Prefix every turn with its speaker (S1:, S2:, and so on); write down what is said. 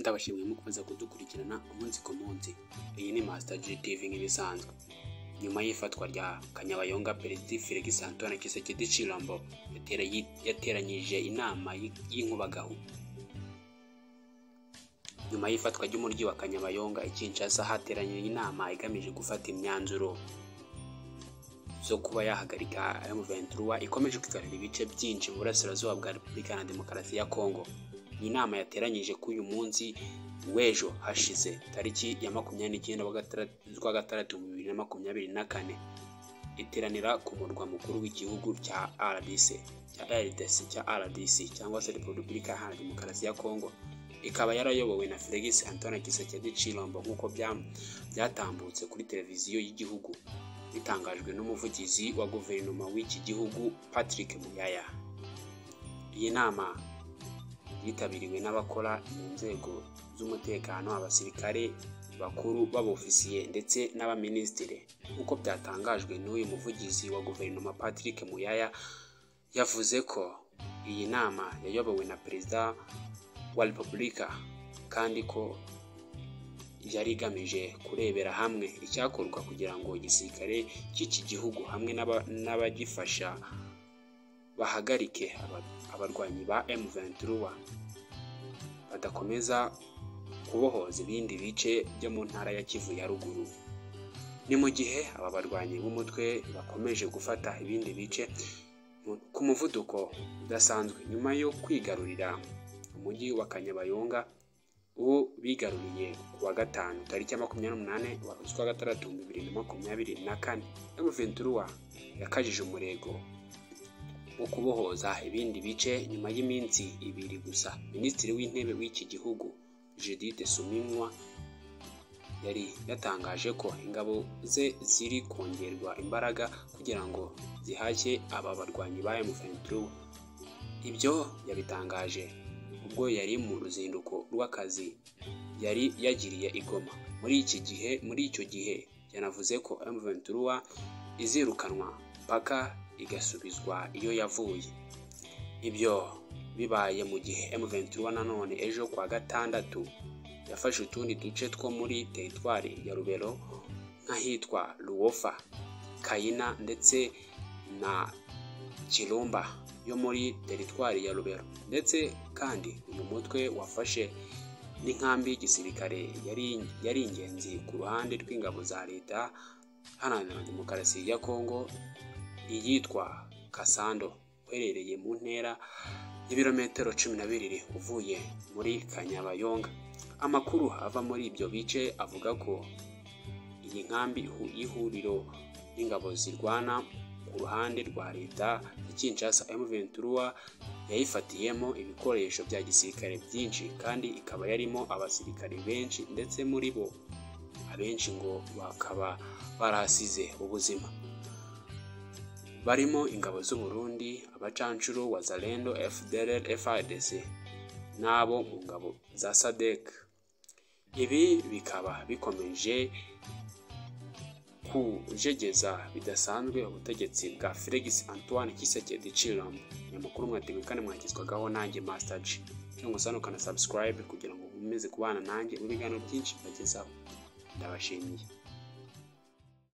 S1: ndabashimiye mukomeza kudukurikirana umunsi ku munsi. Iyi ni Master G TV nk'ibisanzwe. Nyuma y'ifatwa rya Kanyabayonga, Perezida Felix Antoine Tshisekedi Tshilombo yateranyije inama y'inkubagahu. Nyuma y'ifatwa ry'umuryi wa Kanyabayonga i Kinshasa, hateranyije inama igamije gufata imyanzuro zo kuba yahagarika M23 ikomeje kwigarurira ibice byinshi mu burasirazuba bwa Repubulika ya Demokarasi ya Kongo. Ni inama yateranyije ku uyu munsi w'ejo hashize tariki ya 29/6/2024 iteranira ku murwa mukuru w'igihugu cya RDC cyangwa se Repubulika ya Demokarasi ya Kongo. Ikaba yarayobowe na Felix Antoine Tshisekedi Tshilombo nk'uko byatambutse kuri televiziyo y'igihugu, bitangajwe n'umuvugizi wa guverinoma w'iki gihugu Patrick Muyaya. Iyi nama yitabiriwe n'abakora mu nzego z'umutekano, abasirikare bakuru b'abofisiye ndetse n'abaminisitiri. Uko byatangajwe n'uyu muvugizi wa guverinoma Patrick Muyaya, yavuze ko iyi nama yayobowe na Perezida wa Repubulika kandi ko yari igamije kurebera hamwe icyakorwa kugira ngo igisirikare cy'iki gihugu hamwe n'abagifasha bahagarike abarwanyi ba M23 badakomeza kubohoza ibindi bice byo mu ntara ya Kivu ya ruguru. Ni mu gihe aba barwanyi b'umutwe bakomeje gufata ibindi bice ku muvuduko udasanzwe nyuma yo kwigarurira umujyi wa Kanyabayonga uwo bigaruriye kuwa gatanu tariki ya 28/6/2024. M23 yakajije umurego wo kubohoza ibindi bice nyuma y'iminsi ibiri gusa. Minisitiri w'intebe w'iki gihugu Judith Suminwa yari yatangaje ko ingabo ze ziri kongerwa imbaraga kugira ngo zihashye aba barwanyi ba M23. Ibyo yabitangaje ubwo yari mu ruzinduko rw'akazi yari yagiriye i Goma. Muri icyo gihe yanavuze ko M23 izirukanwa paka igasubizwa iyo yavuye. Ibyo bibaye mu gihe M23 nanone ejo kwa gatandatu yafashe utundi duce two muri teritwari ya Rubero nk'ahitwa Luofa, Kayina ndetse na Kirumba yo muri teritwari ya Rubero. Ndetse kandi uyu mutwe wafashe n'inkambi y'igisirikare yari ingenzi ku ruhande rw'ingabo za leta Iharanira Demokarasi ya Kongo, iyitwa Kasando, uherereye mu ntera y'ibirometero 12 uvuye muri Kanyabayonga. Amakuru ava muri ibyo bice avuga ko iyi nkambi y'ihuriro y'ingabo zirwana ku ruhande rwa leta ya Kinshasa, M23 yayifatiyemo ibikoresho bya gisirikare byinshi kandi ikaba yarimo abasirikare benshi, ndetse muri bo abenshi ngo bakaba barasize ubuzima. Barimo ingabo z'u Burundi, abacancuro, Wazalendo, FDLR, FARDC n'abo mu ngabo za SADC. Ibi bikaba bikomeje kujegeza bidasanzwe ubutegetsi bwa Felix Antoine Tshisekedi Tshilombo. Amakuru mwateguye kandi mwagizwagaho nanjye Master G. Cyangwa se ukana subscribe kugira ngo mumeze kubana nanjye mu biganiro byinshi bagezaho. Ndabashimiye.